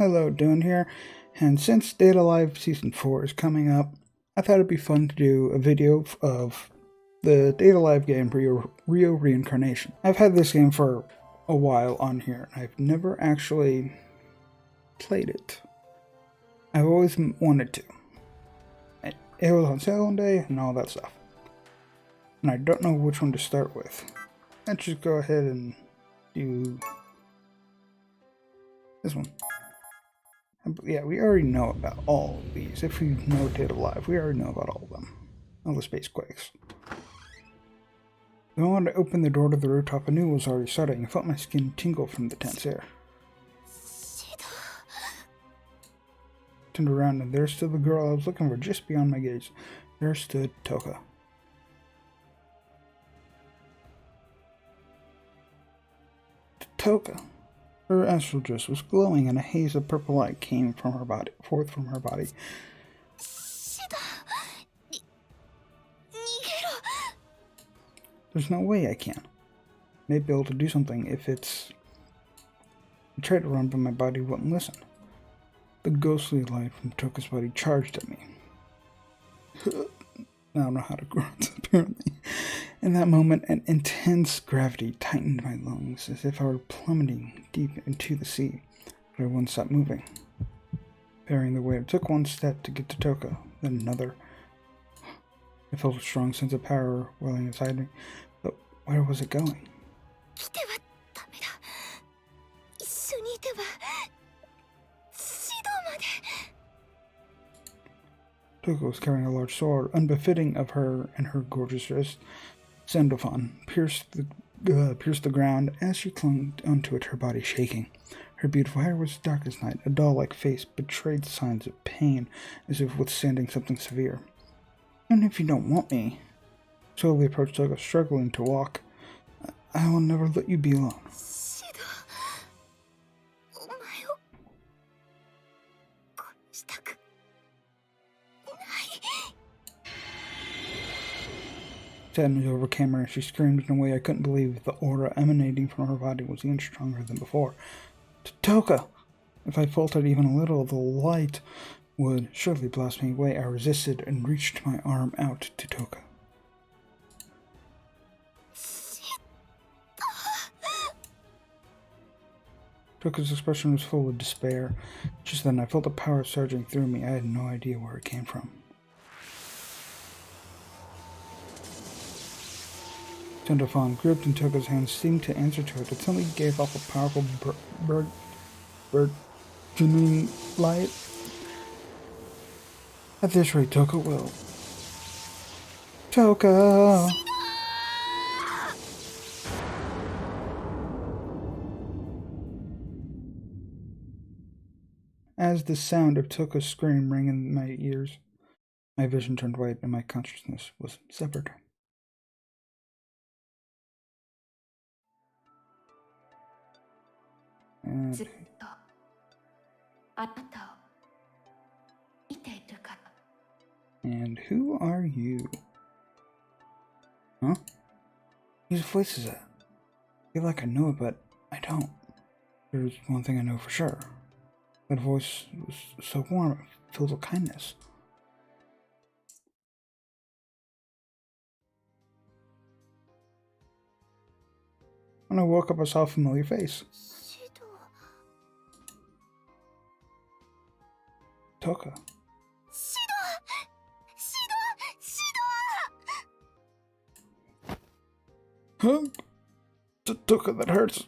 Hello, Dune here, and since Data Live Season 4 is coming up, I thought it'd be fun to do a video of the Data Live game Rio Reincarnation. I've had this game for a while on here, and I've never actually played it. I've always wanted to. It was on sale one day and all that stuff. And I don't know which one to start with. Let's just go ahead and do this one. Yeah, we already know about all of these. If you know Data Live, we already know about all of them. All the space quakes. The moment I opened the door to the rooftop, I knew it was already starting. I felt my skin tingle from the tense air. Turned around, and there stood the girl I was looking for just beyond my gaze. There stood Toka. Toka. Her astral dress was glowing, and a haze of purple light came from her body, forth from her body. There's no way I can. May be able to do something if it's... I tried to run, but my body wouldn't listen. The ghostly light from Toka's body charged at me. I don't know how to grunt, apparently. In that moment, an intense gravity tightened my lungs, as if I were plummeting deep into the sea, but I wouldn't stop moving. Bearing the weight, I took one step to get to Toka, then another. I felt a strong sense of power welling inside me, but where was it going? Toka was carrying a large sword, unbefitting of her and her gorgeous dress. Sandalphon pierced the ground as she clung onto it, her body shaking. Her beautiful hair was dark as night. A doll-like face betrayed signs of pain, as if withstanding something severe. "And if you don't want me," slowly approached Toka, struggling to walk, "I will never let you be alone." Sadness overcame her, and she screamed in a way I couldn't believe. The aura emanating from her body was even stronger than before. "Toka!" If I faltered even a little, the light would surely blast me away. I resisted and reached my arm out to Toka. Toka's expression was full of despair. Just then I felt a power surging through me. I had no idea where it came from. Sandalphon, gripped in Toka's hands, seemed to answer to it. It suddenly gave off a powerful burgeoning light. At this rate, Toka will. Toka! As the sound of Toka's scream rang in my ears, my vision turned white and my consciousness was severed. And who are you? Huh? Whose voice is that? I feel like I know it, but I don't. There's one thing I know for sure. That voice was so warm, filled with kindness. When I woke up, I saw a familiar face. Toka. Huh? Toka, that hurts.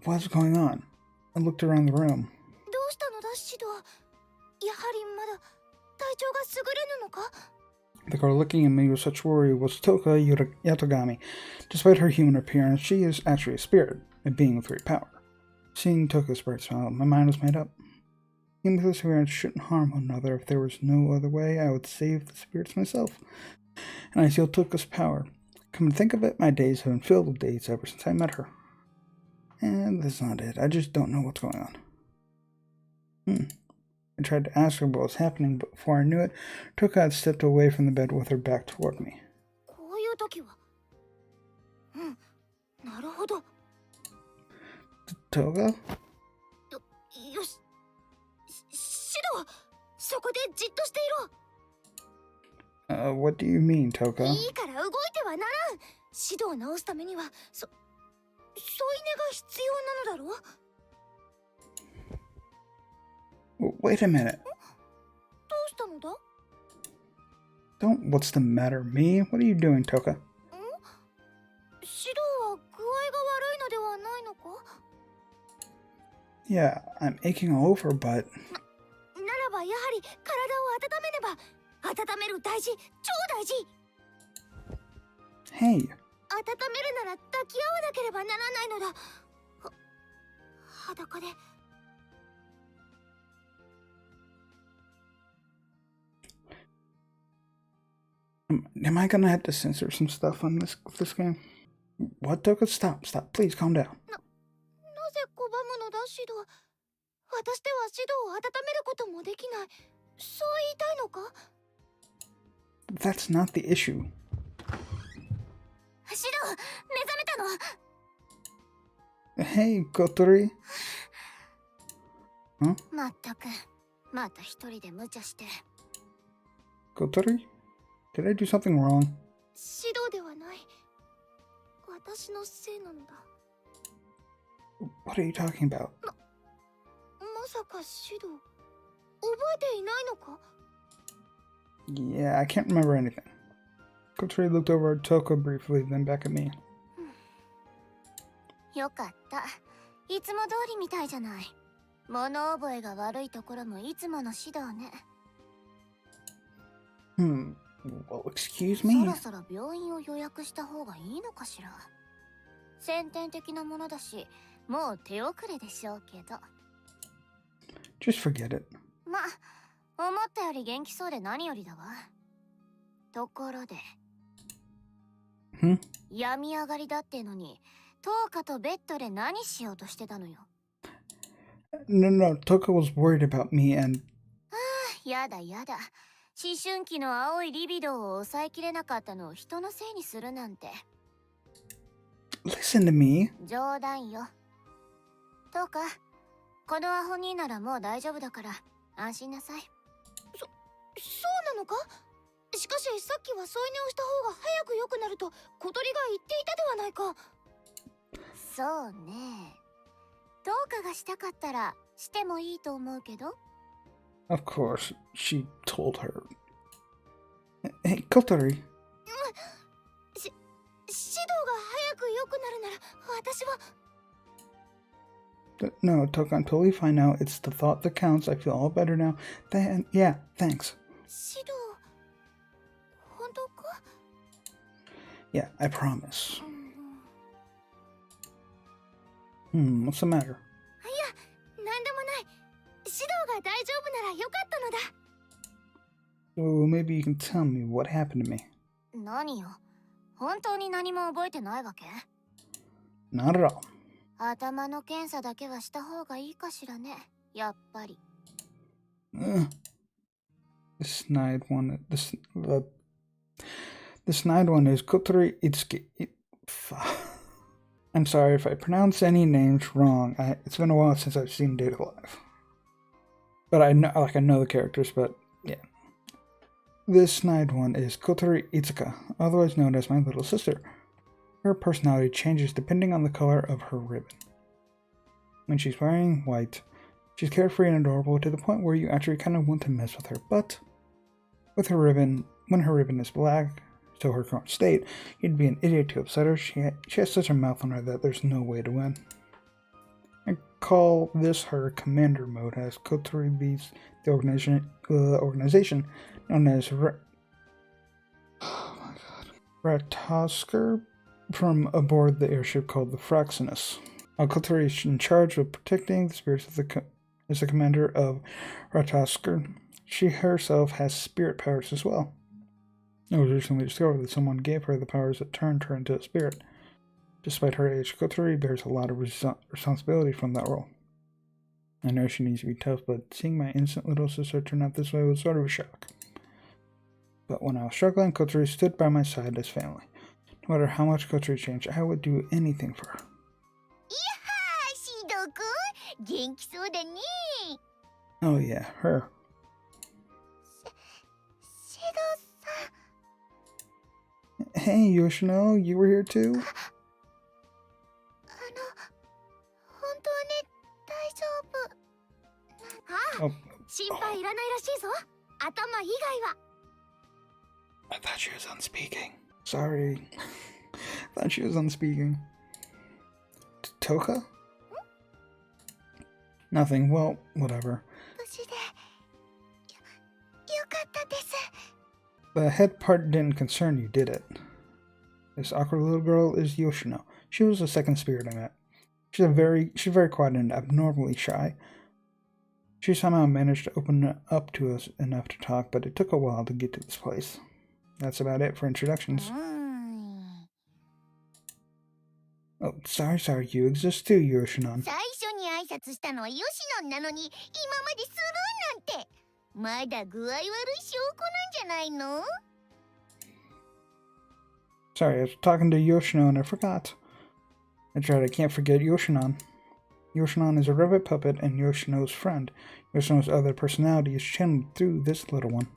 What's going on? I looked around the room. The girl looking at me with such worry was Toka Yatogami. Despite her human appearance, she is actually a spirit, a being with great power. Seeing Toka's bright smile, my mind was made up. Humans with spirits shouldn't harm one another. If there was no other way, I would save the spirits myself. And I feel Toka's power. Come to think of it, my days have been filled with dates ever since I met her. And that's not it. I just don't know what's going on. I tried to ask her what was happening, but before I knew it, Toka had stepped away from the bed with her back toward me. こういう時は。なるほど。Toga? よし。シド、そこでじっとしていろ。What do you mean, Toka? いいから動いてはならん。シドを治すためには、添い寝が必要なのだろう。 Wait a minute. どうしたのだ？ What's the matter, me? What are you doing, Toka? シドは具合が悪いのではないのか？ Yeah, I'm aching all over, but... ならばやはり体を温めねば。温める大事、超大事。 Hey. 温めるなら抱き合わなければならないのだ。裸で。Am I gonna have to censor some stuff on this game? What, Toka? Stop, please calm down. なぜ拒むのだ、シド。私ではシドを温めることもできない。そう言いたいのか？ That's not the issue. シド、目覚めたの？ Hey, Kotori. Huh? まったく、また一人で無茶して。 Kotori? Did I do something wrong? シドではない。私のせいなのだ。 What are you talking about? まさかシド、覚えていないのか？ Yeah, I can't remember anything. Kotori looked over at Toka briefly, then back at me. よかった。いつも通りみたいじゃない。物覚えが悪いところもいつもの指導ね。Well, excuse me? そろそろ病院を予約した方がいいのかしら。先天的なものだし、もう手遅れでしょうけど。Just forget it. ま、思ったより元気そうで何よりだわ。ところで。病み上がりだってのに、トーカとベッドで何しようとしてたのよ。No, Toka was worried about me and... やだやだ。思春期の青いリビドーを抑えきれなかったのを人のせいにするなんて。Listen to me. 冗談よ。トーカ、このアホニーならもう大丈夫だから安心なさい。そうなのか？しかしさっきは添い寝をした方が早く良くなると小鳥が言っていたではないか。そうね。トーカがしたかったらしてもいいと思うけど。Of course, she told her. Hey, Kotori. 指導が早く良くなるなら私は。No, Toka, I'm totally fine now. It's the thought that counts. I feel all better now. Yeah, thanks. 指導、本当か？ Yeah, I promise. What's the matter? いや、なんでもない。指導が大丈夫ならよかったのだ。So maybe you can tell me what happened to me. 何よ。本当に何も覚えてないわけ？ Not at all. 頭の検査だけはした方がいいかしらね。やっぱり。The snide one. The snide one is Kotori Itsuki. I'm sorry if I pronounce any names wrong. It's been a while since I've seen Data Live. But I know the characters, but yeah. This snide one is Kotori Itsuka, otherwise known as my little sister. Her personality changes depending on the color of her ribbon. When she's wearing white, she's carefree and adorable to the point where you actually kind of want to mess with her, but when her ribbon is black, so her current state, you'd be an idiot to upset her. She has such a mouth on her that there's no way to win. I call this her commander mode, as Kotori leads the organization known as Ratasker from aboard the airship called the Fraxinus. Kotori is in charge of protecting the spirits as the commander of Ratasker. She herself has spirit powers as well. It was recently discovered that someone gave her the powers that turned her into a spirit. Despite her age, Kotori bears a lot of responsibility from that role. I know she needs to be tough, but seeing my innocent little sister turn out this way was sort of a shock. But when I was struggling, Kotori stood by my side as family. No matter how much Kotori changed, I would do anything for her. Oh yeah, her. Hey, Yoshino, you were here too? Oh. I thought she was unspeaking. Sorry. I thought she was unspeaking. Toka? Nothing. Well, whatever. The head part didn't concern you, did it? This awkward little girl is Yoshino. She was the second spirit I met. She's very quiet and abnormally shy. She somehow managed to open up to us enough to talk, but it took a while to get to this place. That's about it for introductions. Oh, sorry, you exist too, Yoshino. Sorry, I was talking to Yoshino and I forgot. That's right, I can't forget Yoshino. Yoshino is a rabbit puppet and Yoshino's friend. Yoshino's other personality is channeled through this little one.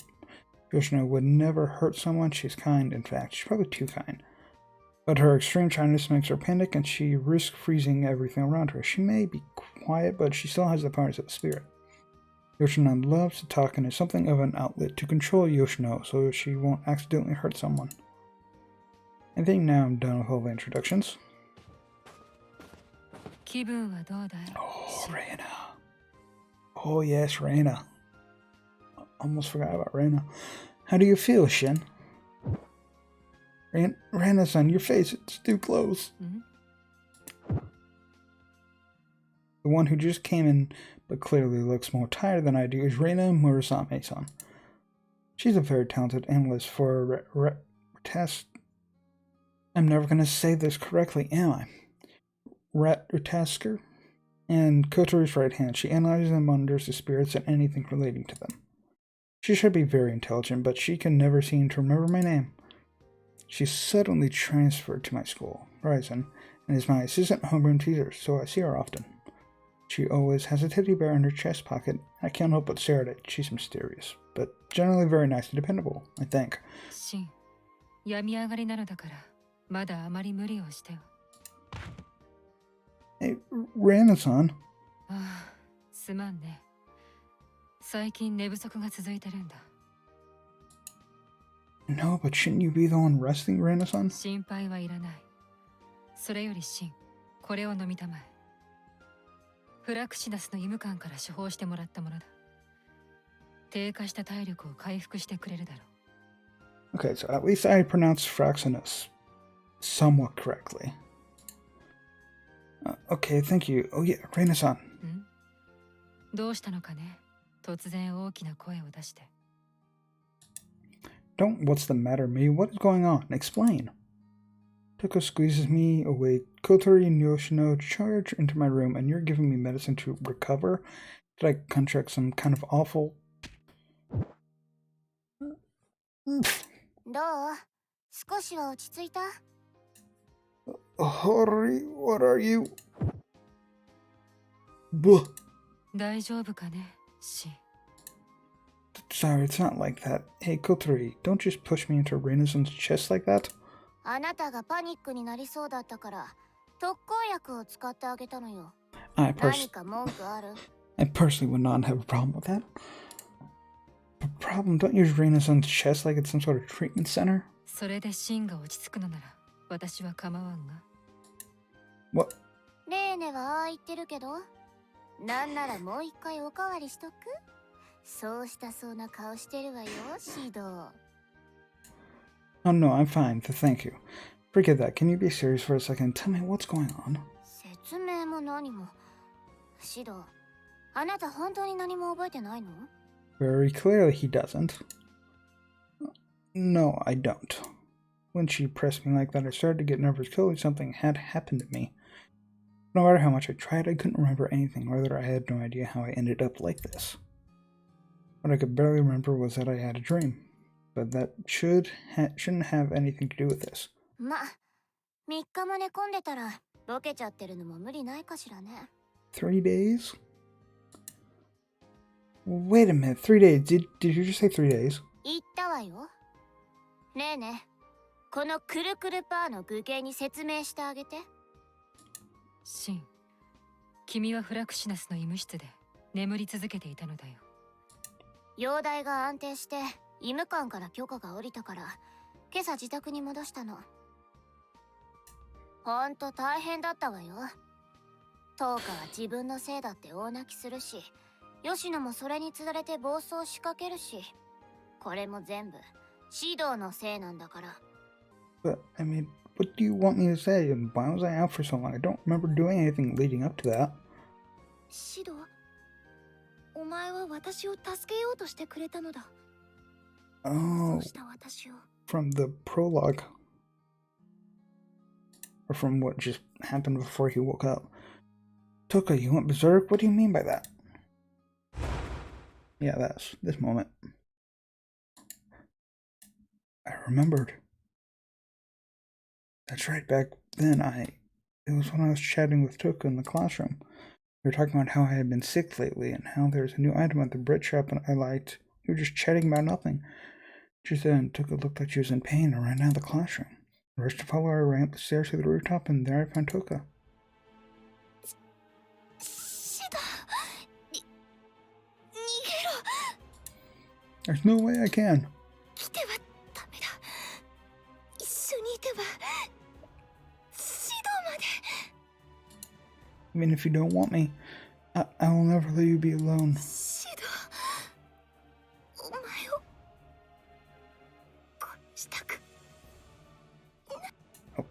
Yoshino would never hurt someone. She's kind. In fact, she's probably too kind. But her extreme shyness makes her panic and she risks freezing everything around her. She may be quiet, but she still has the powers of a spirit. Yoshino loves to talk and is something of an outlet to control Yoshino so she won't accidentally hurt someone. I think now I'm done with all the introductions. Oh, Reina. Oh, yes, Reina. Almost forgot about Reina. How do you feel, Shin? Reina-san, your face, it's too close. The one who just came in but clearly looks more tired than I do is Reina Murasame-san. She's a very talented analyst for test. I'm never going to say this correctly, am I? Retasker? And Kotori's right hand. She analyzes and monitors the spirits and anything relating to them. She should be very intelligent, but she can never seem to remember my name. She's suddenly transferred to my school, Horizon, and is my assistant homeroom teacher, so I see her often. She always has a teddy bear in her chest pocket. I can't help but stare at it. She's mysterious, but generally very nice and dependable, I think. Hey, Reina-san. No, but shouldn't you be the one resting, Reina-san? Okay, so at least I pronounced Fraxinus somewhat correctly. Okay, thank you. Oh yeah, Reina-san. Don't what's the matter, me? What is going on? Explain. Toko squeezes me away. Kotori and Yoshino charge into my room, and you're giving me medicine to recover? Did I contract some kind of awful... Hori, what are you? Buh. Sorry, it's not like that. Hey, Kotori, don't just push me into Reina-san's chest like that. I personally would not have a problem with that. The problem, don't use Reina-san's chest like it's some sort of treatment center. What? Oh no, I'm fine, thank you. Forget that, can you be serious for a second? Tell me what's going on. Very clearly he doesn't. No, I don't. When she pressed me like that, I started to get nervous. Clearly something had happened to me. No matter how much I tried, I couldn't remember anything. Rather, I had no idea how I ended up like this. What I could barely remember was that I had a dream. But that shouldn't have anything to do with this. ま、3日も寝込んでたらボケちゃってるのも無理ないかしらね。 3 days? Wait a minute, 3 days. Did you just say 3 days? 言ったわよ。ねえねえ、このくるくるパーの具形に説明してあげて。シン、君はフラクシナスの医務室で眠り続けていたのだよ。容体が安定して医務官から許可が下りたから今朝自宅に戻したの。ほんと大変だったわよ。トーカは自分のせいだって大泣きするし、吉野もそれにつられて暴走しかけるし、これも全部指導のせいなんだから。 But, I mean, what do you want me to say? And why was I out for so long? I don't remember doing anything leading up to that. 指導、お前は私を助けようとしてくれたのだ。そ Oh, うした私を。 from the prologue. Or from what just happened before he woke up. Toka, you went berserk? What do you mean by that? Yeah, that's this moment. I remembered. That's right, back then it was when I was chatting with Toka in the classroom. We were talking about how I had been sick lately and how there's a new item at the bread shop and I liked. We were just chatting about nothing. Just then, Toka looked like she was in pain and ran out of the classroom. I rushed to follow her, ran up the stairs to the rooftop, and there I found Toka. There's no way I can. Even if you don't want me, I will never let you be alone. Oh,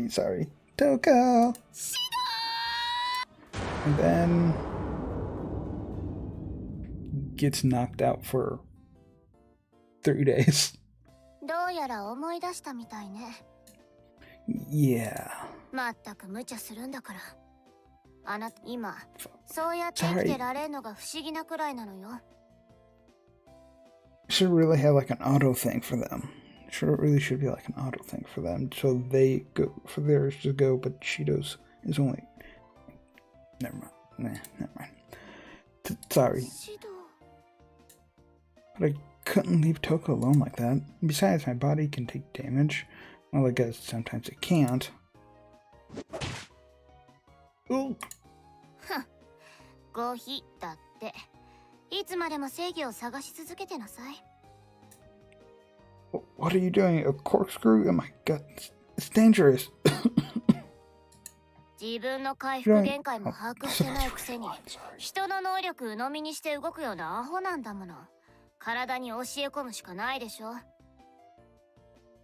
sorry. Toka! And then gets knocked out for 3 days. どうやら思い出したみたいね。 Yeah. まったく無茶するんだから。あなた今そうやって生きてられんのが不思議なくらいなのよ。 Should really have like an auto thing for them. Really should be like an auto thing for them. So they go for theirs to go, but Shido's is only. Never mind. Never mind. Sorry. But I couldn't leave Toka alone like that. Besides, my body can take damage. Well, I guess sometimes it can't. Ooh. ゴヒだって。いつまでも正義を探し続けてなさい。 What are you doing? A corkscrew? Oh my god, it's dangerous. 自分の回復限界も把握してないくせに、人の能力鵜呑みにして動くようなアホなんだもの。体に教え込むしかないでしょ。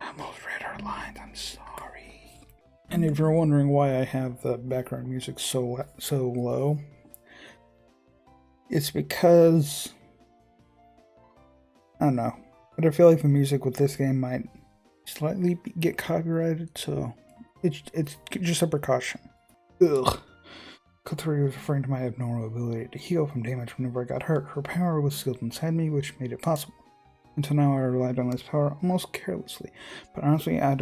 I almost read our lines. I'm sorry. And if you're wondering why I have the background music so low, it's because I don't know, but I feel like the music with this game might slightly get copyrighted, so it's just a precaution. Ugh. Kotori was referring to my abnormal ability to heal from damage whenever I got hurt. Her power was sealed inside me, which made it possible. Until now, I relied on this power almost carelessly, but honestly, I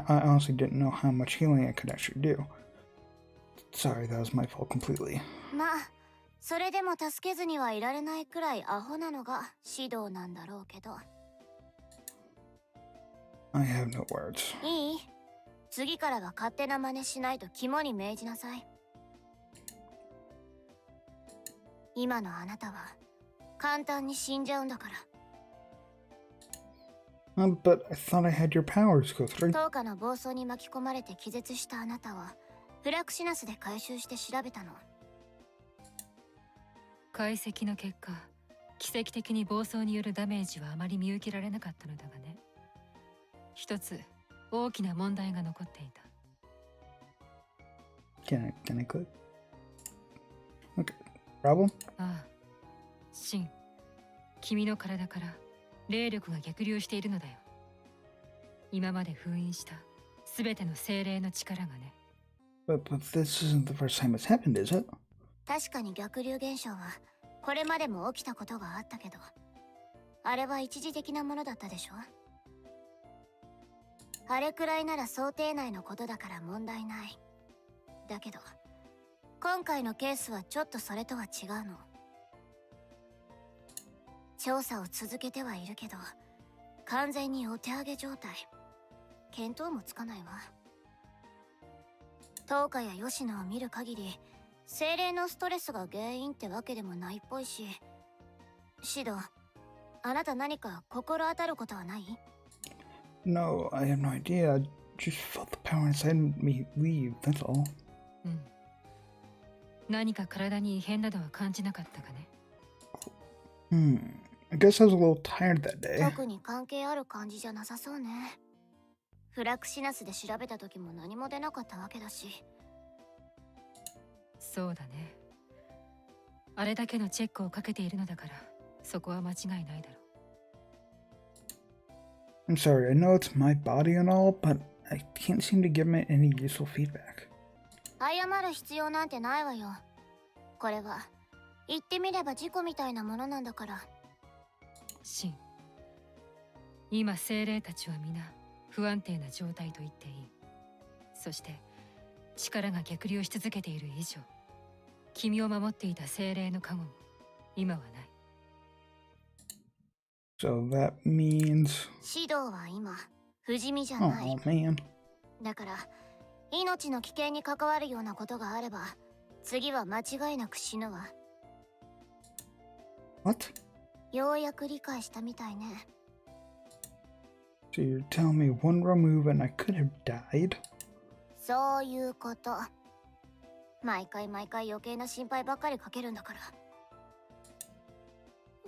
honestly didn't know how much healing I could actually do. Sorry, that was my fault completely. まあ、それでも助けずにはいられないくらいアホなのが指導なんだろうけど。 I have no words. いい？次からは勝手な真似しないと肝に銘じなさい。今のあなたは簡単に死んじゃうんだから。 But I thought I had your powers, Kotori. トーカの暴走に巻き込まれて気絶したあなたはフラクシナスで回収して調べたの。解析の結果、奇跡的に暴走によるダメージはあまり見受けられなかったのだがね。一つ大きな問題が残っていた。Can I click? Okay. Problem? ああ、シン、君の体から霊力が逆流しているのだよ。今まで封印したすべての精霊の力がね。But this isn't the first time it's happened, is it? 確かに逆流現象はこれまでも起きたことがあったけど、あれは一時的なものだったでしょ。あれくらいなら想定内のことだから問題ない。だけど今回のケースはちょっとそれとは違うの。調査を続けてはいるけど完全にお手上げ状態。見当もつかないわ。東花や吉野を見る限り精霊のストレスが原因ってわけでもないっぽいし。シド、あなた何か心当たることはない？ No, I have no idea. I just felt the power inside me leave, that's all. 何か体に異変などは感じなかったかね。I guess I was a little tired that day. 特に関係ある感じじゃなさそうね。フラクシナスで調べた時も何も出なかったわけだし。そうだね。あれだけのチェックをかけているのだから、そこは間違いないだろう。I'm sorry, I know it's my body and all, but I can't seem to give it any useful feedback. 謝る必要なんてないわよ。これは言ってみれば事故みたいなものなんだから。シン、今精霊たちは皆不安定な状態と言っていい。そして力が逆流し続けている以上、君を守っていた精霊の加護も今はない。So that means... シドは今不死身じゃない。 Oh man. だから命の危険に関わるようなことがあれば次は間違いなく死ぬわ。 What? ようやく理解したみたいね。 So you're telling me one wrong move and I could have died? そういうこと。毎回余計な心配ばっかりかけるんだから。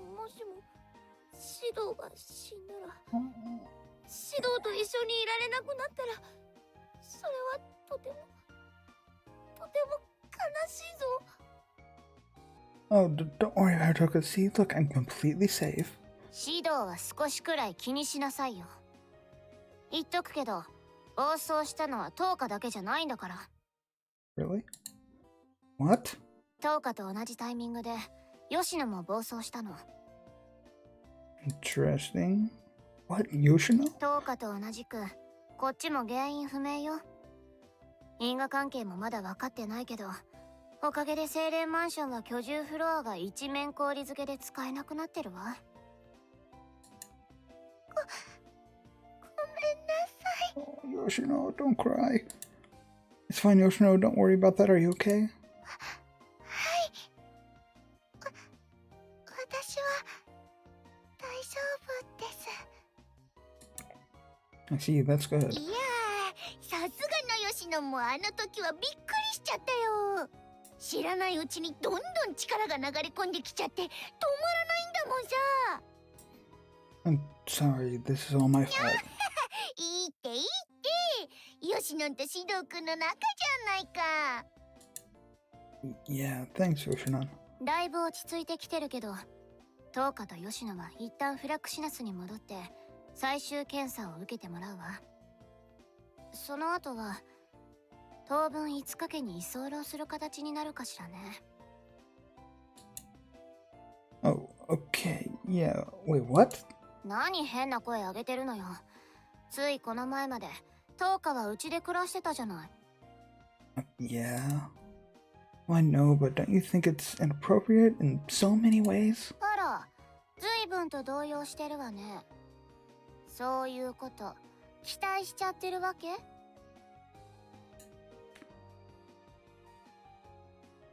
もしもシドが死んだら、シドと一緒にいられなくなったら、それはとても悲しいぞ。 Oh, don't worry about it, Toka. See, look, I'm completely safe. シドは少しくらい気にしなさいよ。言っとくけど、暴走したのはトウカだけじゃないんだから。 Really? What? トウカと同じタイミングで吉野も暴走したの。 Interesting. What, Yoshino? トウカと同じくこっちも原因不明よ。因果関係もまだ分かってないけど、おかげで精霊マンションは居住フロアが一面氷付けで使えなくなってるわ。Oh, Yoshino, don't cry. It's fine, Yoshino. Don't worry about that. Are you okay? 私は大丈夫です。 I see, that's good. いやー、さすがの吉野もあの時はびっくりしちゃったよ。知らないうちにどんどん力が流れ込んできちゃって止まらないんだもんさ。 I'm sorry, this is all my fault. いいっていいって、吉野とシド君の仲じゃないか。 Yeah, thanks, Yoshino. だいぶ落ち着いてきてるけど、トウカと吉野は一旦フラクシナスに戻って最終検査を受けてもらうわ。その後は当分5日家に居候する形になるかしらね。 Oh, okay. Yeah, wait, what? 何変な声上げてるのよ。ついこの前までトウカはうちで暮らしてたじゃない。 Yeah. Well, I know, but don't you think it's inappropriate in so many ways? あら、随分と動揺してるわね。そういうこと期待しちゃってるわけ？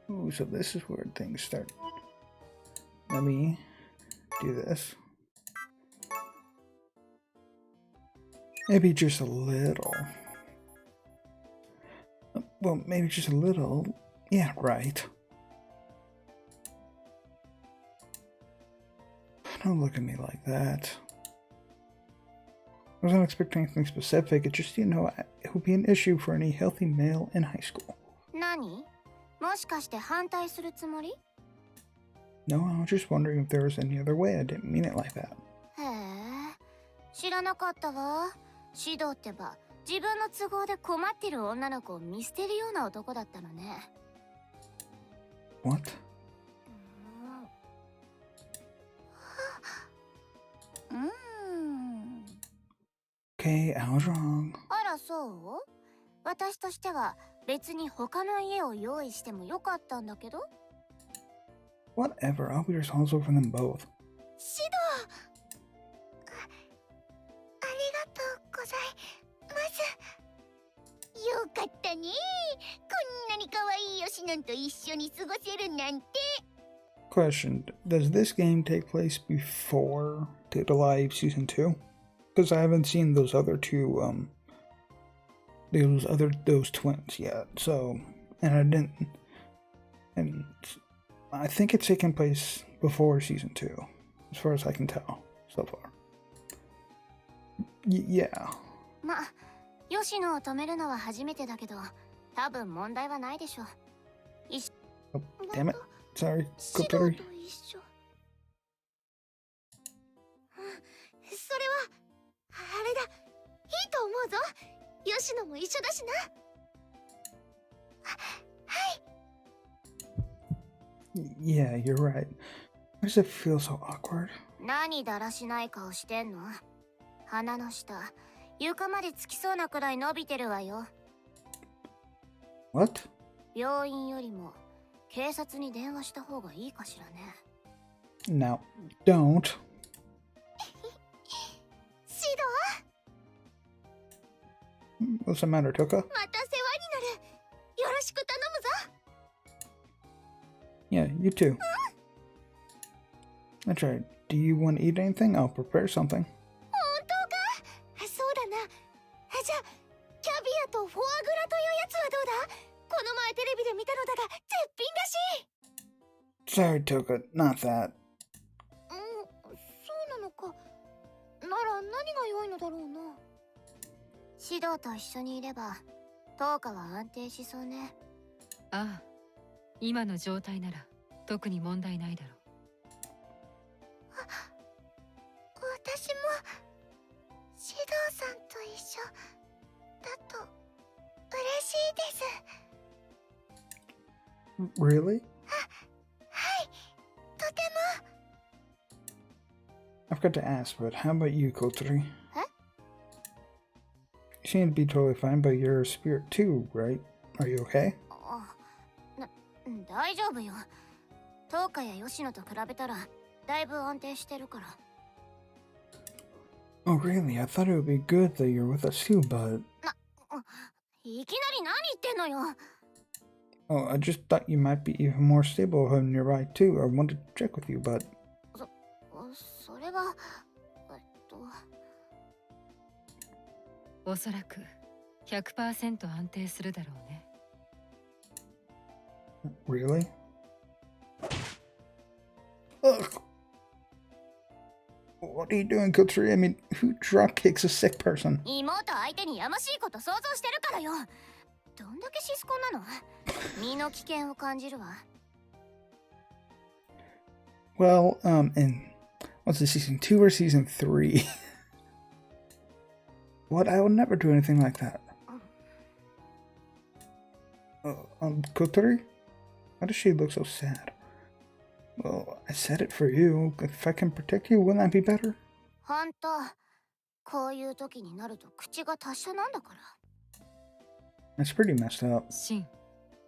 Ooh, so this is where things start. Let me do this. Maybe just a little. Well, maybe just a little. Yeah, right. Don't look at me like that. I wasn't expecting anything specific. It just, it would be an issue for any healthy male in high school. 何？もしかして反対するつもり？ No, I was just wondering if there was any other way. I didn't mean it like that. へえ、知らなかったわ。シドってば自分の都合で困ってる女の子を見捨てるような男だったのね。 What? うん。Okay, I was wrong. あらそう？私としては別に他の家を用意してもよかったんだけど。 Whatever, I'll be responsible for them both. シド、ありがとうございます。よかったね。こんなに可愛いヨシノンと一緒に過ごせるなんて。 Question: Does this game take place before Data Live Season 2? Because I haven't seen those other two, those twins yet. So, and I think it's taking place before Season 2, as far as I can tell so far. Yeah. ま、ヨシノを止めるのは初めてだけど、多分問題はないでしょう。Oh, damn it. Sorry, シド Kotori. と一緒。それはあれだ。いいと思うぞ。ヨシノも一緒だしな。はい。 Yeah, you're right. Why does it feel so awkward? 何だらしない顔してんの？鼻の下、床までつきそうなくらい伸びてるわよ。 What? 病院よりも警察に電話した方がいいかしらね。 No, don't. シド、 What's the matter, Toka? また世話になる。よろしく頼むぞ。 Yeah, you too. That's right. Do you want to eat anything? I'll prepare something. 本当か？そうだな。じゃあ、キャビアとフォアグラというやつはどうだ？この前テレビで見たのだが絶品だし。 Sorry, Toka, not that. そうなのか。なら何が良いのだろうな。シドと一緒にいればトウカは安定しそうね。ああ、今の状態なら特に問題ないだろう。私もシドさんと一緒だと嬉しいです。 Really? はい、とても。 I forgot to ask, but how about you, Kotori? Huh? You seem to be totally fine, but you're a spirit too, right? Are you okay? 大丈夫よ。トウカやヨシノと比べたらだいぶ安定してるから。 Oh, really? I thought it would be good that you're with us too, but... いきなり何言ってんのよ。 Oh, I just thought you might be even more stable when you're right too. I wanted to check with you, but... それはおそらく 100% 安定するだろうね。Really? Ugh! What are you doing, Kotori? I mean, who drop kicks a sick person? 妹相手にやましいこと想像してるからよ。どんだけシスコなの？身の危険を感じるわ。 Well, in... What's it, Season 2 or Season 3? What? I would never do anything like that. Kotori? Why does she look so sad? Well, I said it for you. If I can protect you, wouldn't that be better? ほんと、こういう時になると口が達者なんだから。 That's pretty messed up. シン、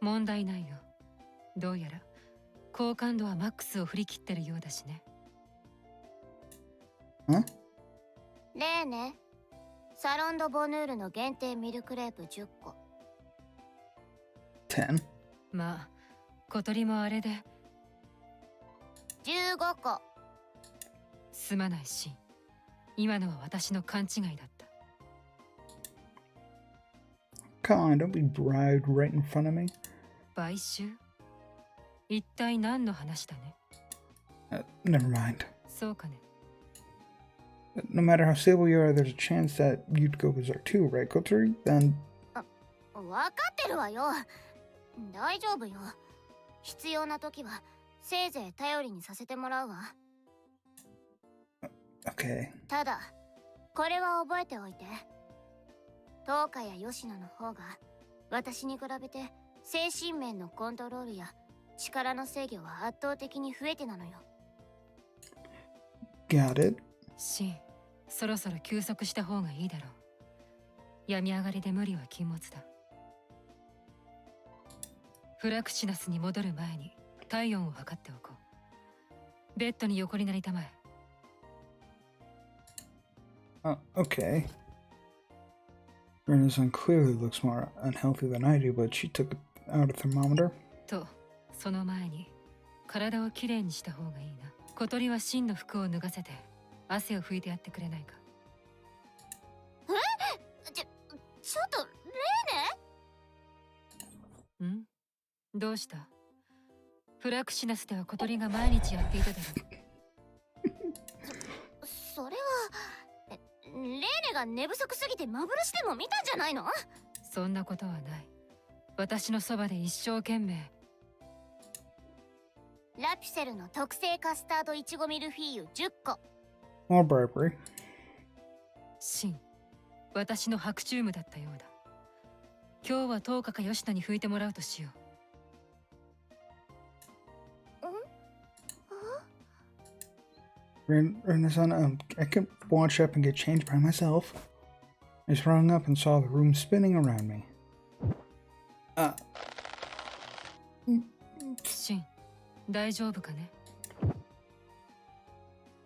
問題ないよ。どうやら好感度はマックスを振り切ってるようだしね。Huh? 例ね、サロンド・ボヌールの限定ミルクレープ10個。 10? まあ、小鳥もあれで。15個。すまないシン。今のは私の勘違いだった。Come on, don't be bribed right in front of me. 買収？一体何の話だね。Never mind. そうかね。No matter how stable you are, there's a chance that you'd go berserk too, right, Kotori? Then... わかってるわよ。大丈夫よ。必要な時はせいぜい頼りにさせてもらうわ。 Okay. ただ、これは覚えておいて。東花や吉野の方が私に比べて精神面のコントロールや力の制御は圧倒的に増えてなのよ。Got it. シン、そろそろ休息した方がいいだろう。病み上がりで無理は禁物だ。フラクシナスに戻る前に体温を測っておこう。ベッドに横になりたまえ。Okay. Rinne clearly looks more unhealthy than I do, but she took out a thermometer. と、その前に体をきれいにした方がいいな。小鳥はシンの服を脱がせて汗を拭いてやってくれないか。ちょっとレーネ？ん？どうした？フラクシナスでは小鳥が毎日やっていただろう。それはレーネが寝不足すぎて幻でも見たんじゃないの？そんなことはない。私のそばで一生懸命。ラピュセルの特製カスタードいちごミルフィーユ10個。More bribery. シン、私の白チュームだったようだ。今日は10日か吉野に拭いてもらうとしよう。Rinne, I could watch up and get changed by myself. I sprung up and saw the room spinning around me. シン、大丈夫かね？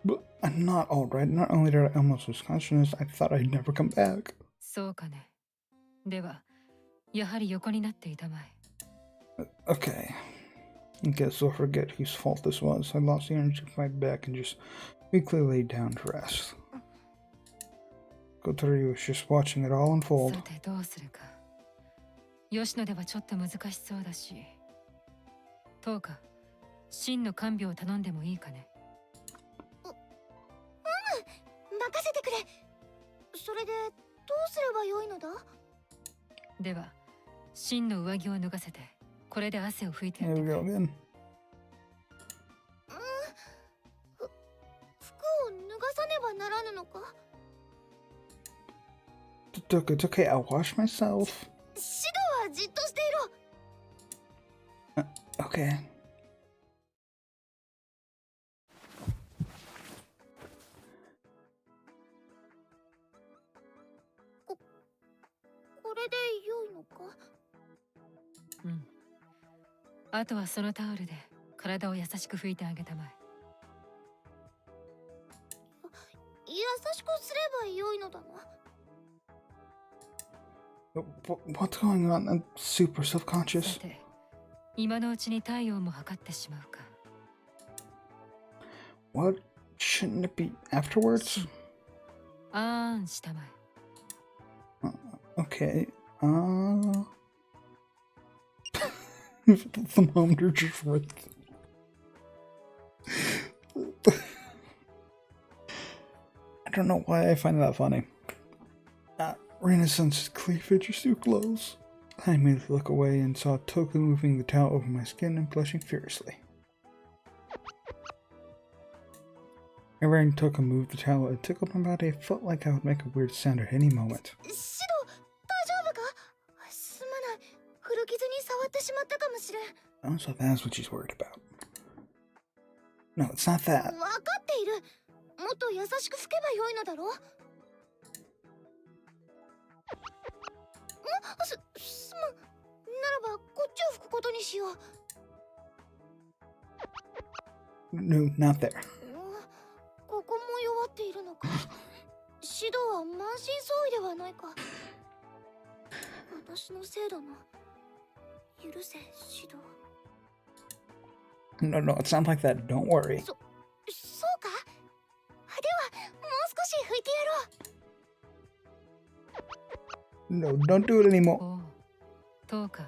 But I'm not alright. Not only did I almost lose consciousness, I thought I'd never come back. そうかね。では、やはり横になっていたまえ。Okay. I guess I'll forget whose fault this was. I lost the energy to fight back and just weakly laid down to rest. Kotori was just watching it all unfold. さてどうするか。吉野ではちょっと難しそうだし。10日、シンの看病を頼んでもいいかね。任せてくれ。それでどうすればよいのだ？では、シンの上着を脱がせて、これで汗を拭いてやっ There て we く go れ。again. 服を脱がさねばならぬのか？ Look, it's okay. I'll wash myself. シドはじっとしていろ。Okay. これで良いのか？うん。あとはそのタオルで体を優しく拭いてあげたまえ。優しくすれば良いのだな。What's going on? I'm super さ self-conscious. て、今のうちに体温も測ってしまうか。What? Shouldn't it be afterwards? あーんしたまえ。Okay. The thermometer just worked. I don't know why I find that funny. Renaissance's cleavage is too close. I immediately look away and saw Toku moving the towel over my skin and blushing furiously. Every time Toku moved the towel, it tickled my body. It felt like I would make a weird sound at any moment. シド、大丈夫か？すまない。古傷に触ってしまったかもしれん。 Oh, so that's what she's worried about. No, it's not that. わかっている。もっと優しく拭けばよいのだろう。すまん。ならばこっちを拭くことにしよう。No, not there. ここも弱っているのか。シドは満身創痍ではないか。私のせいだな。許せ、シド。No, it's not like that. Don't worry. そうか。ではもう少し拭いてやろう。 No, don't do it anymore. おう、10日、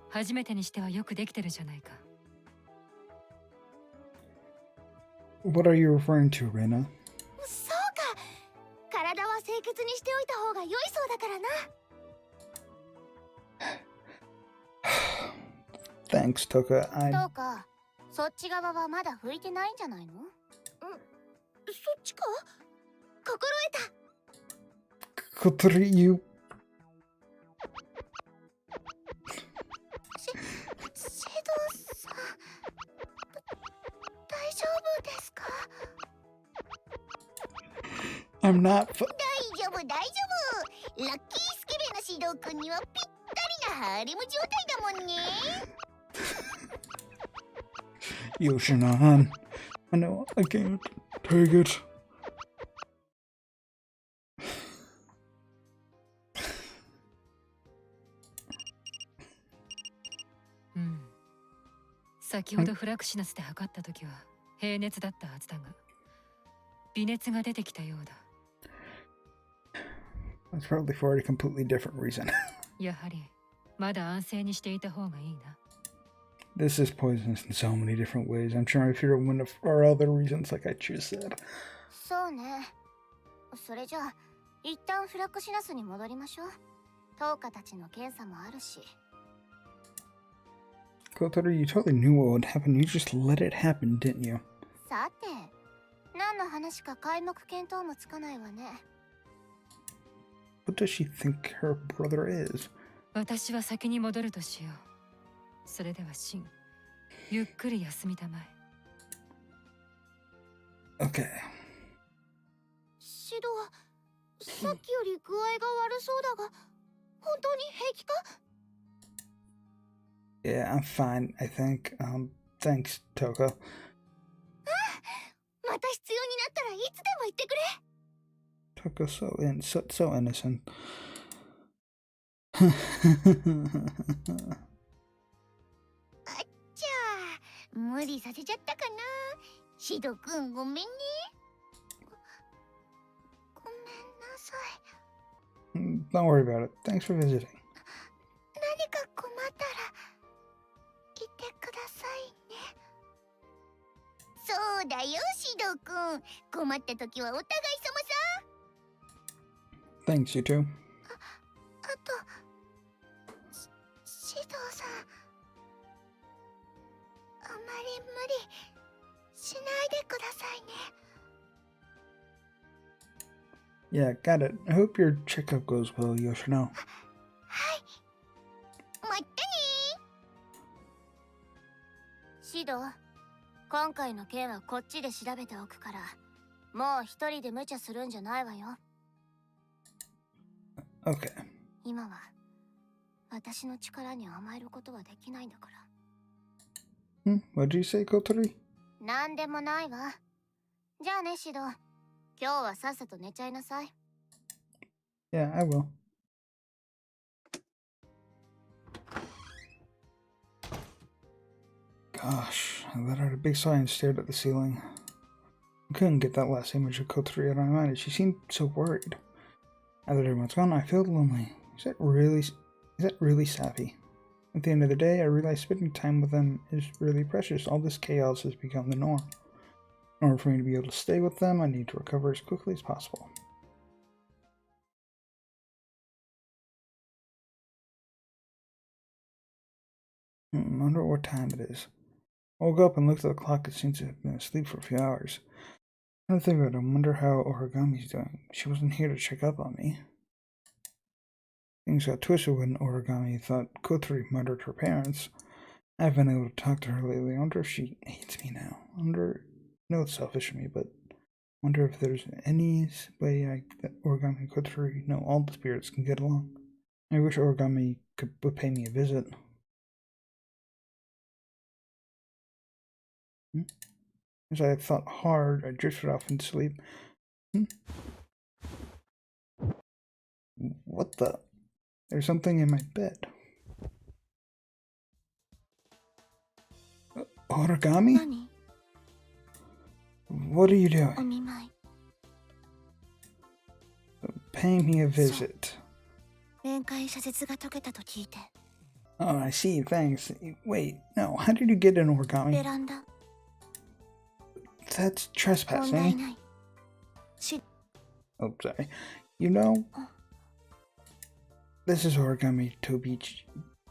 初めてにしてはよくできてるじゃないか。What are you referring to, Rinne? そうか。体は清潔にしておいた方が良いそうだからな。Thanks, Toka. どうか、そっち側はまだ拭いてないんじゃないの？そっちか？心得た。Kotori, you I'm not. 大丈夫大丈夫。ラッキースケベな指導君にはぴったりなハーレム状態だもんね。Yoshina-han. I know, I can't take it. Hmm. 先ほどフラクシナスで測った時は平熱だったはずだが、微熱が出てきたようだ。That's probably for a completely different reason. やはりまだ安静にしていた方がいいな。This is poisonous in so many different ways. I'm trying to figure out one of our other reasons, like I just said. そうね。それじゃあ一旦フラクシナスに戻りましょう。10日たちの検査もあるし。Kotori, you totally knew what would happen. You just let it happen, didn't you? さて、何の話か皆目見当もつかないわね。What does she think her brother is? 私は先に戻るとしよう。それではシン、ゆっくり休みたまえ。Okay. シド、さっきより具合が悪そうだが、本当に平気か？ Yeah, I'm fine, I think. Thanks, Toko. また必要になったらいつでも言ってくれ。Toko's so innocent. じゃあ、無理させちゃったかな。シドくんごめんね。ごめんなさい。 Don't worry about it. Thanks for visiting. 何か困ったら言ってくださいね。そうだよ、シドくん。困った時はお互い様さ。 Thanks, you too. あと、シドさん、あまり無理しないでくださいね。 Yeah, got it. I hope your checkup goes well, Yoshino. はい。またね。シド、今回の件はこっちで調べておくから、もう一人で無茶するんじゃないわよ。 Okay. 今は私の力に甘えることはできないんだから。What'd you say, Kotori? なんでもないわ。じゃあね、シド。今日はさっさと寝ちゃいなさい。 Yeah, I will. Gosh, I let out a big sigh and stared at the ceiling. I couldn't get that last image of Kotori out of my mind. She seemed so worried. Now that everyone's gone, I feel lonely. Is that really sappy? At the end of the day, I realize spending time with them is really precious. All this chaos has become the norm. In order for me to be able to stay with them, I need to recover as quickly as possible. I wonder what time it is. I woke up and looked at the clock. It seems to have been asleep for a few hours. I don't think about it. I wonder how Origami's doing. She wasn't here to check up on me. Things got twisted when Origami thought Kotori murdered her parents. I haven't been able to talk to her lately. I wonder if she hates me now. I know it's selfish of me, but I wonder if there's any way that Origami and Kotori know all the spirits can get along. I wish Origami would pay me a visit. As I thought hard, I drifted off into sleep. What the? There's something in my bed. Origami? 何？ What are you お doing? 見舞い。 Paying me a visit. 面会謝絶が解けたと聞いて。 Oh, I see. Thanks. Wait, no. How did you get in ベ Origami? ランダ。 That's 問題 trespassing. ない。し、 Oh, sorry. You know, this is Origami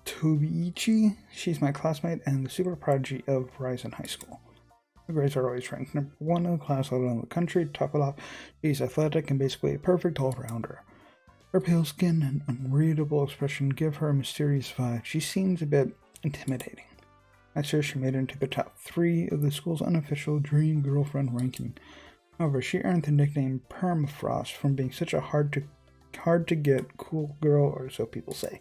Tobiichi. She's my classmate and the super prodigy of Horizon High School. Her grades are always ranked number 1 in the class all around the country. To top it off, she's athletic and basically a perfect all-rounder. Her pale skin and unreadable expression give her a mysterious vibe. She seems a bit intimidating. Last year, she made it into the top 3 of the school's unofficial Dream Girlfriend ranking. However, she earned the nickname Permafrost from being such a hard to get cool girl, or so people say.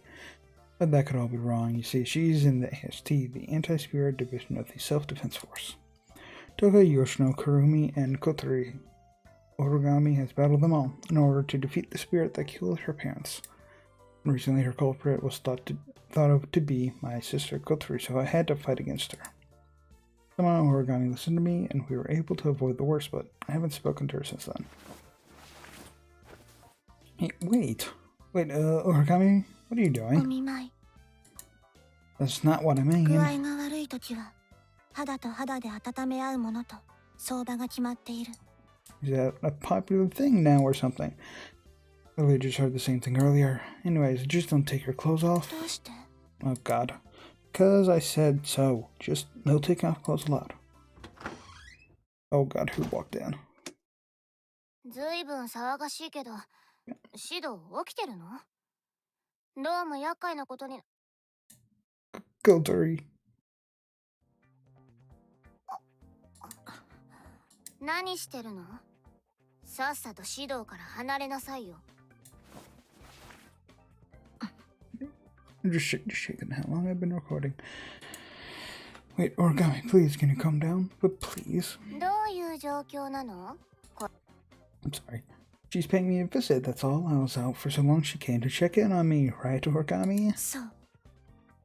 But that could all be wrong. You see, she's in the AST, the Anti-Spirit Division of the Self-Defense Force. Toga, Yoshino, Kurumi, and Kotori Origami has battled them all in order to defeat the spirit that killed her parents. Recently, her culprit was thought of to be my sister Kotori, so I had to fight against her. Somehow Origami listened to me, and we were able to avoid the worst, but I haven't spoken to her since then. Hey, wait, Origami, what are you doing? That's not what I mean. 具合が悪いときは、肌と肌で温め合うものと相場が決まっている。 Is that a popular thing now or something? I really just heard the same thing earlier. Anyways, just don't take your clothes off. どうして? Oh god. 'Cause I said so. Just no taking off clothes allowed. Oh god, who walked in? ずいぶん騒がしいけど、シド起きてるの? どうも厄介なことに。 Kotori. 何してるの? さっさとシドから離れなさいよ。 I'm just shaking how long I've been recording. Wait, Origami, please, can you calm down? But please. どういう状況なの? I'm sorry. She's paying me a visit, that's all. I was out for so long she came to check in on me, right, Origami? そう。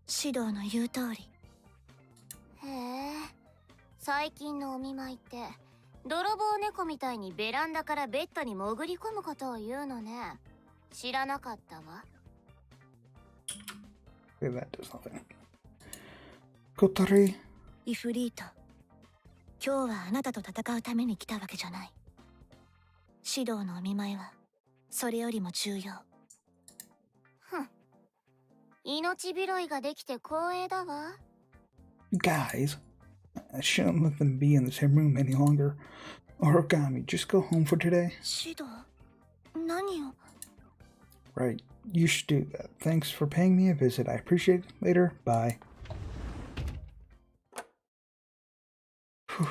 シドの言う通り。へえ。最近のお見舞いって、泥棒猫みたいにベランダからベッドに潜り込むことを言うのね。知らなかったわ。 Okay, that does nothing. Kotori. イフリート。今日はあなたと戦うために来たわけじゃない。シドのお見舞いはそれよりも重要。ふん。命拾いができて光栄だわ。 You guys, I shouldn't let them be in the same room any longer. Origami, just go home for today. シド、何を? Right, you should do that. Thanks for paying me a visit. I appreciate it. Later, bye. Whew.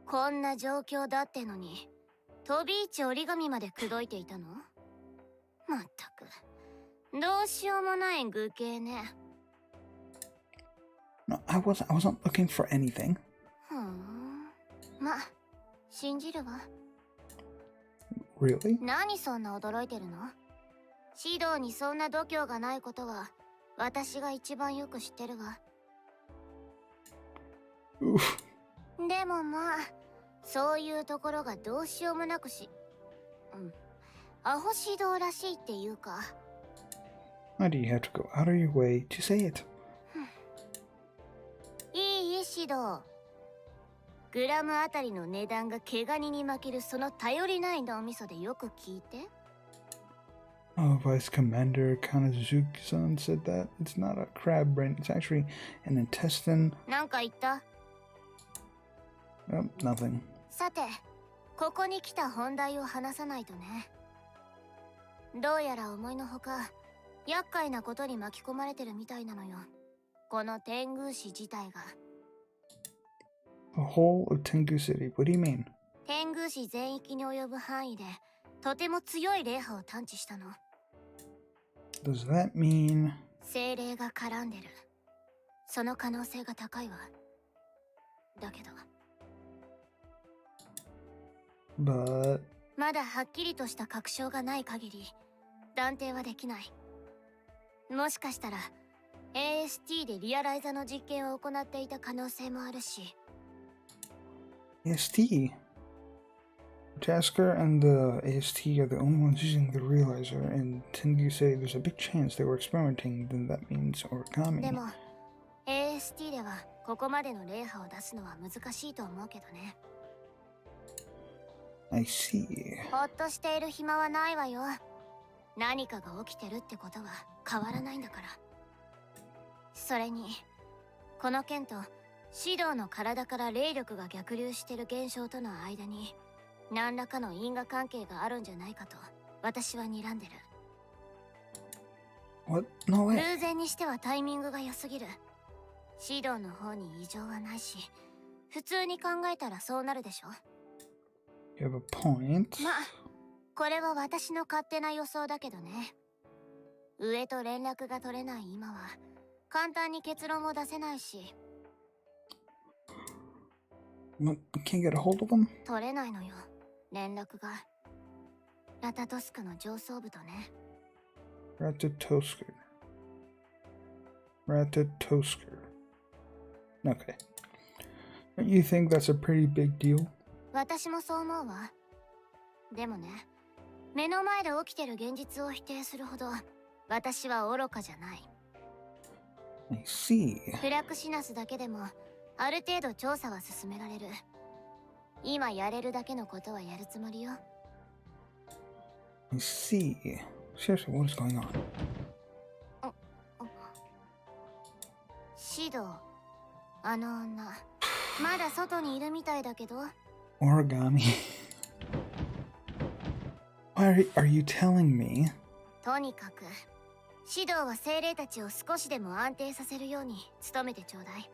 こんな状況だってのに、飛び市折り紙まで口説いていたの? まったく、どうしようもない愚計ね。 No, I wasn't looking for anything. ふん。ま、信じるわ。 Really? 何そんな驚いてるの? シドにそんな度胸がないことは私が一番よく知ってるわ。 Oof. でもまあ、そういうところがどうしようもなくアホシドらしいっていうか。 Why do you have to go out of your way to say it? いいシド。グラムあたりの値段が毛ガニに負けるその頼りない脳みそでよく聞いて。 Oh, Vice Commander Kanazuki-san said that. It's not a crab brain, it's actually an intestine. なんか言った? Oh, nothing. さて、ここに来た本題を話さないとね。どうやら思いのほか、厄介なことに巻き込まれてるみたいなのよ。この天宮市自体が。 The whole of Tengu City, what do you mean? 天宮市全域に及ぶ範囲で、とても強い霊波を探知したの。 Does that mean... 精霊が絡んでる。その可能性が高いわ。だけど。 But... まだはっきりとした確証がない限り、断定はできない。もしかしたら、AST でリアライザの実験を行っていた可能性もあるし。 AST? Tasker and the AST are the only ones using the realizer, and Tengu say there's a big chance they were experimenting, then that means Origami. でも、AST ではここまでの霊波を出すのは難しいと思うけどね。 I see. ほっとしている暇はないわよ。何かが起きてるってことは変わらないんだから。それに、この件とシドの体から霊力が逆流してる現象との間に何らかの因果関係があるんじゃないかと私は睨んでる。 What? No way. 偶然にしてはタイミングが良すぎる。シドの方に異常はないし、普通に考えたらそうなるでしょ。You have a point. まあ、これは私の勝手な予想だけどね。上と連絡が取れない今は、簡単に結論を出せないし。You can't get a hold of them? 取れないのよ、連絡が。ラタトスクの上層部とね。Ratatosker. Ratatosker. Okay. Don't you think that's a pretty big deal? 私もそう思うわ。でもね、目の前で起きてる現実を否定するほど、私は愚かじゃない。I see. フラクシナスだけでも、ある程度調査は進められる。今やれるだけのことはやるつもりよ。I see. Seriously, what is going on? シド、あの女、まだ外にいるみたいだけど。Origami. Why are you telling me? とにかく、シドは精霊たちを少しでも安定させるように努めてちょうだい。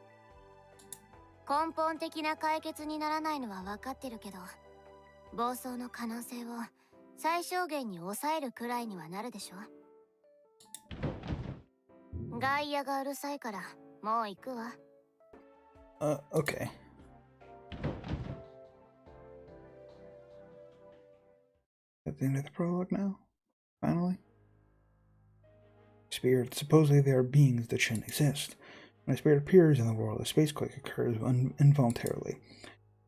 根本的な解決にならないのは分かってるけど、暴走の可能性を最小限に抑えるくらいにはなるでしょ。外野がうるさいからもう行くわ。Okay. At the end of the prologue now? Finally? Spirits, supposedly they are beings that shouldn't exist. When a spirit appears in the world, a spacequake occurs involuntarily.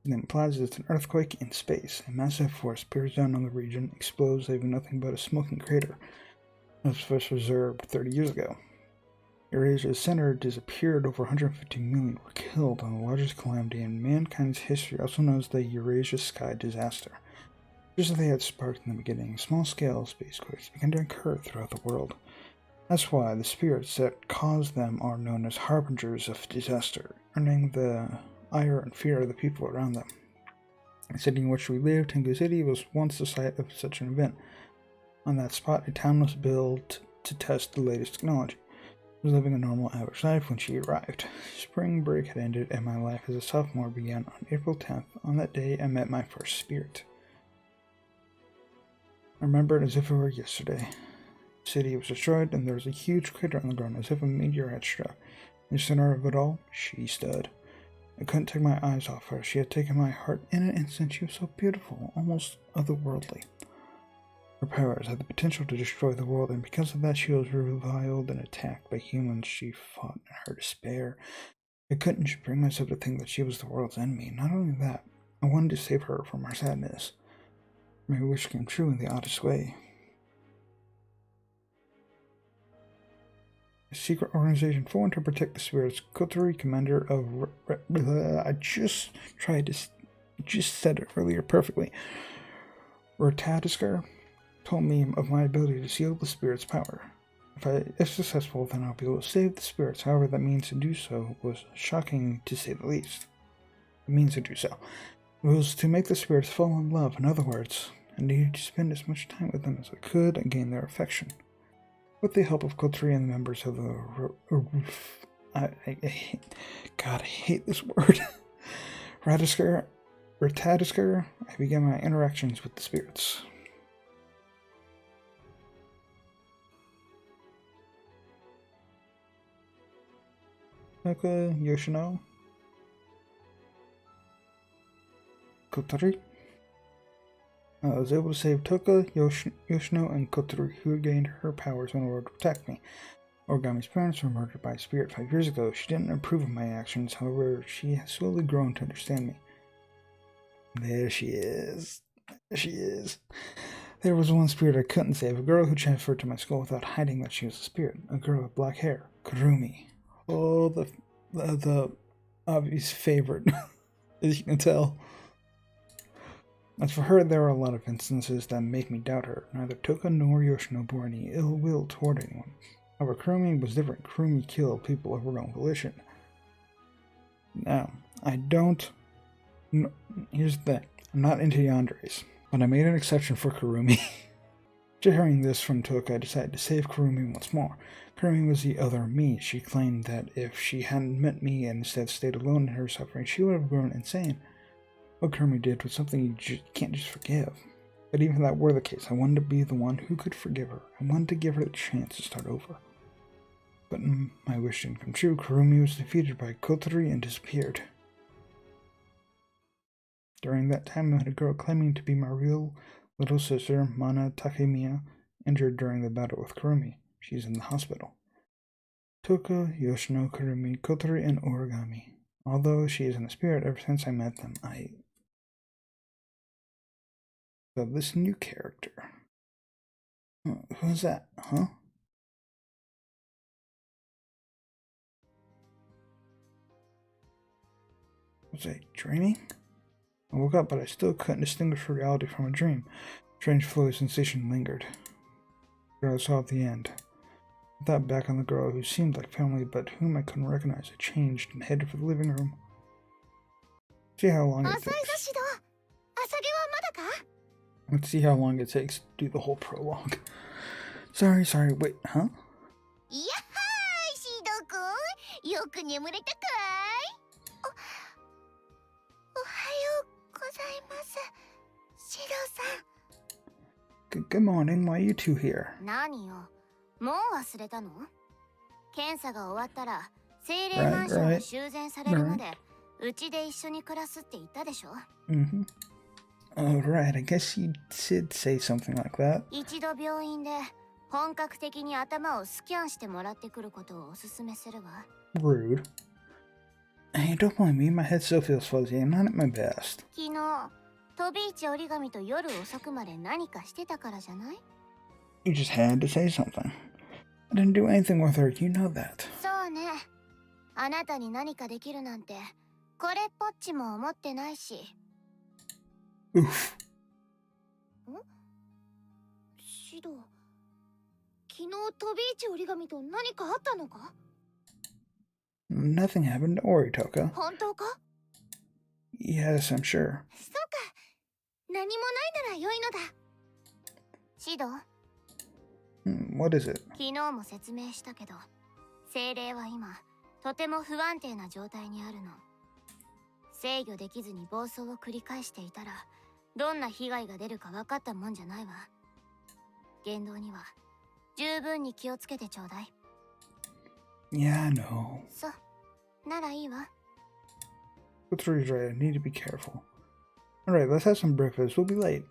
And then implies it's an earthquake in space. A massive force bears down on the region, explodes, leaving nothing but a smoking crater. It was first observed 30 years ago. Eurasia's center disappeared. Over 150 million were killed on the largest calamity in mankind's history, also known as the Eurasia Sky Disaster. Just as they had sparked in the beginning, small-scale spacequakes began to occur throughout the world. That's why the spirits that cause them are known as harbingers of disaster, earning the ire and fear of the people around them. The city in which we lived, Tengu City, was once the site of such an event. On that spot, a town was built to test the latest technology. I was living a normal, average life when she arrived. Spring break had ended, and my life as a sophomore began on April 10th. On that day, I met my first spirit. I remember it as if it were yesterday. The city was destroyed, and there was a huge crater on the ground, as if a meteor had struck. In the center of it all, she stood. I couldn't take my eyes off her. She had taken my heart in an instant. She was so beautiful, almost otherworldly. Her powers had the potential to destroy the world, and because of that she was reviled and attacked by humans. She fought in her despair. I couldn't bring myself to think that she was the world's enemy. Not only that, I wanted to save her from her sadness. My wish came true in the oddest way. A secret organization formed to protect the spirits. Kotari, commander of... I just said it earlier perfectly. Ratatosker told me of my ability to seal the spirit's power. If successful, then I'll be able to save the spirits. However, that means to do so was shocking, to say the least. It means to do so. It was to make the spirits fall in love. In other words, I needed to spend as much time with them as I could and gain their affection. With the help of Kotri and the members of the... God, I hate this word. Ratatosker, I began my interactions with the spirits. Toka, Yoshino, Kotari. I was able to save Toka, Yoshino, and Kotari, who had gained her powers in order to protect me. Origami's parents were murdered by a spirit 5 years ago. She didn't approve of my actions, however, she has slowly grown to understand me. There she is. There she is. There was one spirit I couldn't save, a girl who transferred to my school without hiding that she was a spirit. A girl with black hair, Kurumi. Oh, the obvious favorite, as you can tell. As for her, there are a lot of instances that make me doubt her. Neither Toka nor Yoshino bore any ill will toward anyone. However, Kurumi was different. Kurumi killed people of her own volition. Now, I don't... No, here's the thing. I'm not into yanderes, but I made an exception for Kurumi. After hearing this from Toka, I decided to save Kurumi once more. Kurumi was the other me. She claimed that if she hadn't met me and instead stayed alone in her suffering, she would have grown insane. What Kurumi did was something you can't just forgive. But even if that were the case, I wanted to be the one who could forgive her. I wanted to give her the chance to start over. But my wish didn't come true. Kurumi was defeated by Kotori and disappeared. During that time, I met a girl claiming to be my real little sister, Mana Takemiya, injured during the battle with Kurumi. She's in the hospital. Toka, Yoshino, Kurumi, Kotori, and Origami. Although she is in the spirit, ever since I met them, So this new character. Who's that? Huh? Was I dreaming? I woke up, but I still couldn't distinguish reality from a dream. Strange flowy sensation lingered. The girl I saw at the end. I thought back on the girl who seemed like family, but whom I couldn't recognize. I changed and headed for the living room. See how long it takes. Let's see how long it takes to do the whole prologue. Sorry, wait, huh? Good morning, why are you two here? Mm-hmm. Alright, I guess you did say something like that. Rude. Hey, don't blame me, my head still feels fuzzy. I'm not at my best. You just had to say something. I didn't do anything with her, you know that. Oof. Nothing happened, don't worry, Toka. Yes, I'm sure. What is it? Yeah, I know. Kotori's right, I need to be careful. Alright, let's have some breakfast, we'll be late.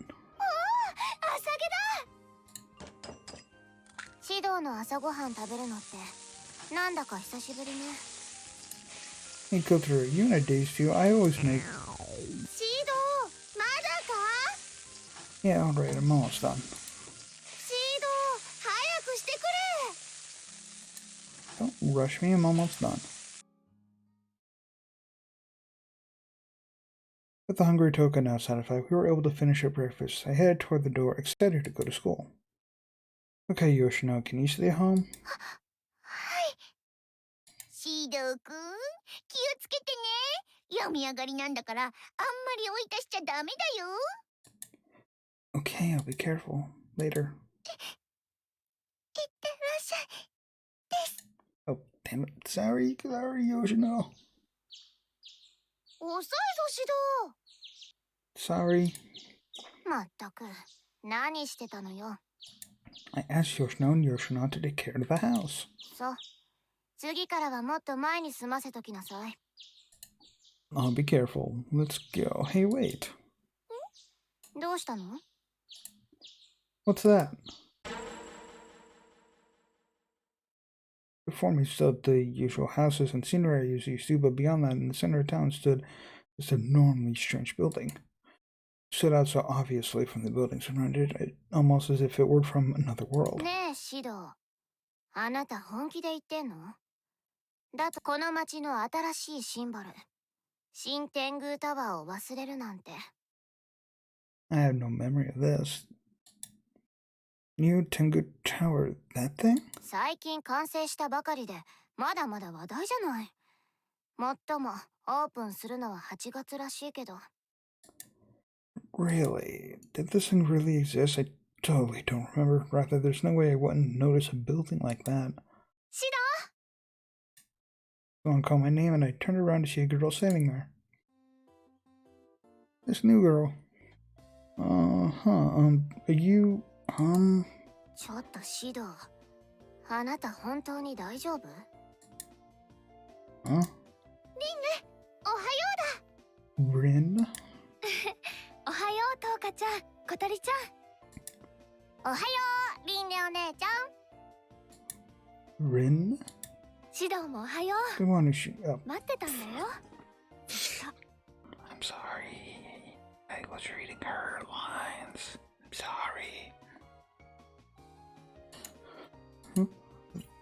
Hey Kotori, you and I days too, I always make... Yeah, alright, I'm almost done. Don't rush me, I'm almost done. With the hungry Toka now satisfied, we were able to finish our breakfast. I headed toward the door, excited to go to school. Okay, Yoshino, can you stay home? Okay, I'll be careful. Later. Oh, damn it. Sorry, Yoshino. Sorry. I asked Yoshino and Yoshino to take care of the house. I'll be careful. Let's go. Hey, wait. What's that? Before me stood the usual houses and scenery I usually see, but beyond that, in the center of town stood this enormously strange building. It stood out so obviously from the buildings around it, almost as if it were from another world. I have no memory of this. New Tengu Tower, that thing? Really? Did this thing really exist? I totally don't remember. Rather, there's no way I wouldn't notice a building like that. Someone called my name and I turned around to see a girl standing there. This new girl. Are you, ちょっとシド、あなた本当に大丈夫？ huh? おはようだ。 Rinne? おはよう、トウカちゃん、小鳥ちゃん。おはよう、リンネお姉ちゃん。 Rinne? シドもおはよ Good morning, oh, う。待ってたんだよ。 I'm sorry. I was reading her lines. I'm sorry.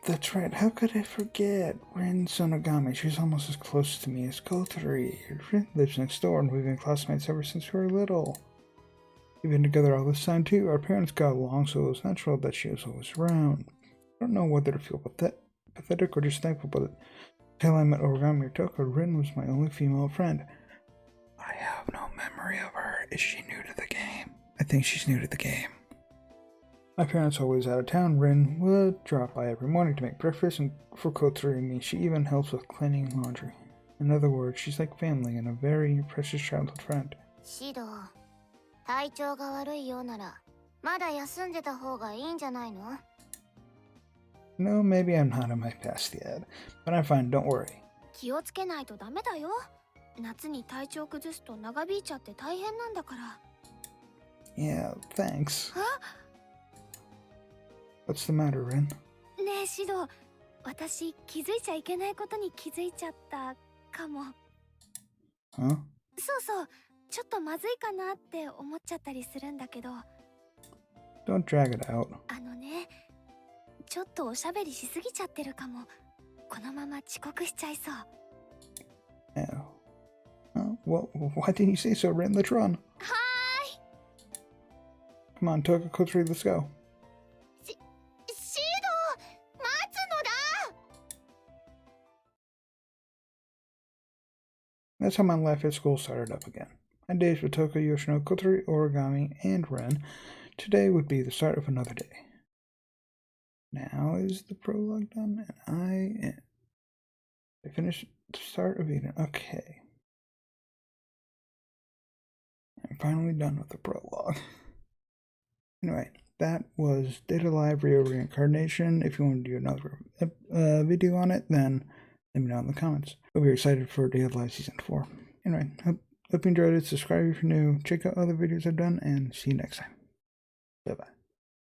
That's right. How could I forget? Rin Sonogami. She's almost as close to me as Kotori. Rin lives next door, and we've been classmates ever since we were little. We've been together all this time, too. Our parents got along, so it was natural that she was always around. I don't know whether to feel pathetic or just thankful, but until I met Origami or Toko, Rin was my only female friend. I have no memory of her. Is she new to the game? I think she's new to the game. My parents are always out of town. Rin would drop by every morning to make breakfast, and for Kotori and me, she even helps with cleaning and laundry. In other words, she's like family and a very precious childhood friend. シド、体調が悪いようなら、まだ休んでた方がいいんじゃないの？ No, maybe I'm not in my best yet, but I'm fine, don't worry. 気をつけないとダメだよ。夏に体調崩すと長引いちゃって大変なんだから。 Yeah, thanks. What's the matter, Rin? ねえシド、私気づいちゃいけないことに気づいちゃったかも。 Huh? そうそう、ちょっとまずいかなって思っちゃったりするんだけど。 Don't drag it out. あのね、ちょっとおしゃべりしすぎちゃってるかも。このまま遅刻しちゃいそう。 Oh. Oh, well, why didn't you say so, Rin? Let's run. はーい。 Come on, Toga, Kotori, let's go. シド、待つのだ。 That's how my life at school started up again. My days with Toka, Yoshino, Kotori, Origami, and Ren. Today would be the start of another day. Now is the prologue done? And I finished the start of Eden. Okay. I'm finally done with the prologue. Anyway, that was Data Live Rio Reincarnation. If you want to do another video on it, then let me know in the comments. Hope you're excited for Data Live Season 4. Anyway, hope you enjoyed it. Subscribe if you're new. Check out other videos I've done, and see you next time. Bye-bye.